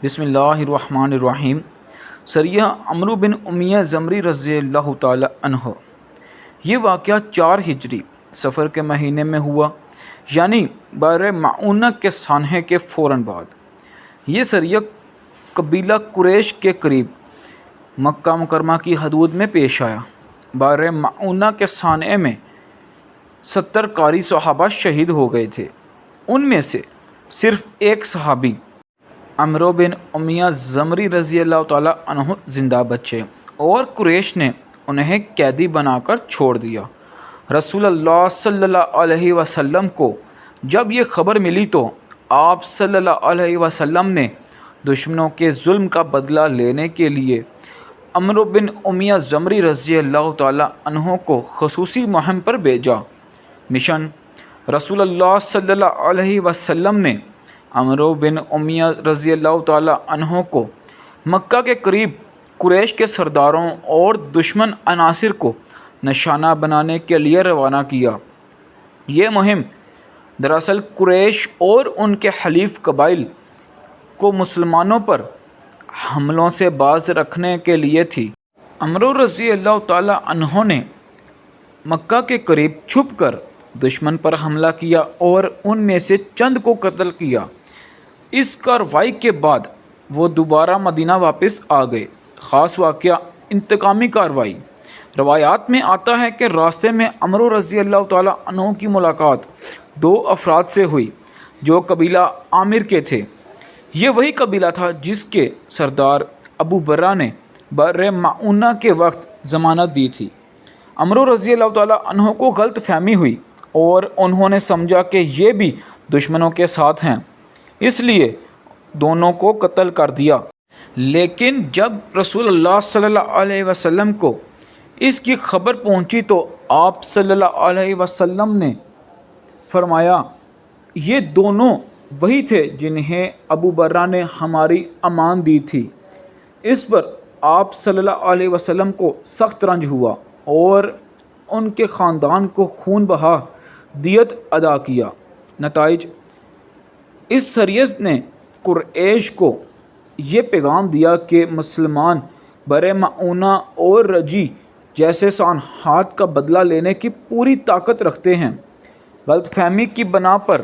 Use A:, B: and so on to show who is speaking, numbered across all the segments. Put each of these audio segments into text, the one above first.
A: بسم اللہ الرحمن الرحیم۔ سریہ عمرو بن امیہ زمری رضی اللہ تعالی عنہ۔ یہ واقعہ 4 ہجری صفر کے مہینے میں ہوا، یعنی بحر معونہ کے سانحے کے فوراً بعد۔ یہ سریہ قبیلہ قریش کے قریب مکہ مکرمہ کی حدود میں پیش آیا۔ بحر معونہ کے سانحے میں 70 قاری صحابہ شہید ہو گئے تھے۔ ان میں سے صرف ایک صحابی عمرو بن امیہ زمری رضی اللہ تعالیٰ عنہ زندہ بچے اور قریش نے انہیں قیدی بنا کر چھوڑ دیا۔ رسول اللہ صلی اللہ علیہ وسلم کو جب یہ خبر ملی تو آپ صلی اللہ علیہ وسلم نے دشمنوں کے ظلم کا بدلہ لینے کے لیے عمرو بن امیہ زمری رضی اللہ تعالیٰ عنہ کو خصوصی مہم پر بھیجا۔ مشن: رسول اللہ صلی اللہ علیہ وسلم نے عمرو بن امیہ رضی اللہ تعالیٰ عنہ کو مکہ کے قریب قریش کے سرداروں اور دشمن عناصر کو نشانہ بنانے کے لیے روانہ کیا۔ یہ مہم دراصل قریش اور ان کے حلیف قبائل کو مسلمانوں پر حملوں سے باز رکھنے کے لیے تھی۔ عمرو رضی اللہ تعالیٰ عنہ نے مکہ کے قریب چھپ کر دشمن پر حملہ کیا اور ان میں سے چند کو قتل کیا۔ اس کارروائی کے بعد وہ دوبارہ مدینہ واپس آ گئے۔ خاص واقعہ: انتقامی کارروائی۔ روایات میں آتا ہے کہ راستے میں عمرو رضی اللہ تعالیٰ عنہ کی ملاقات 2 افراد سے ہوئی جو قبیلہ عامر کے تھے۔ یہ وہی قبیلہ تھا جس کے سردار ابو برہ نے بحر معونہ کے وقت ضمانت دی تھی۔ عمرو رضی اللہ تعالیٰ عنہ کو غلط فہمی ہوئی اور انہوں نے سمجھا کہ یہ بھی دشمنوں کے ساتھ ہیں، اس لیے دونوں کو قتل کر دیا۔ لیکن جب رسول اللہ صلی اللہ علیہ وسلم کو اس کی خبر پہنچی تو آپ صلی اللہ علیہ وسلم نے فرمایا، یہ دونوں وہی تھے جنہیں ابو برہ نے ہماری امان دی تھی۔ اس پر آپ صلی اللہ علیہ وسلم کو سخت رنج ہوا اور ان کے خاندان کو خون بہا دیت ادا کیا۔ نتائج: اس سریہ نے قریش کو یہ پیغام دیا کہ مسلمان بحر معونہ اور رجی جیسے سانحات کا بدلہ لینے کی پوری طاقت رکھتے ہیں۔ غلط فہمی کی بنا پر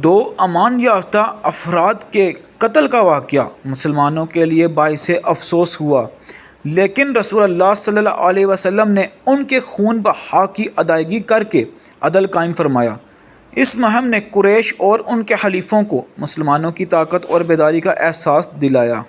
A: 2 امان یافتہ افراد کے قتل کا واقعہ مسلمانوں کے لیے باعث افسوس ہوا، لیکن رسول اللہ صلی اللہ علیہ وسلم نے ان کے خون بہا کی ادائیگی کر کے عدل قائم فرمایا۔ اس مہم نے قریش اور ان کے حلیفوں کو مسلمانوں کی طاقت اور بیداری کا احساس دلایا۔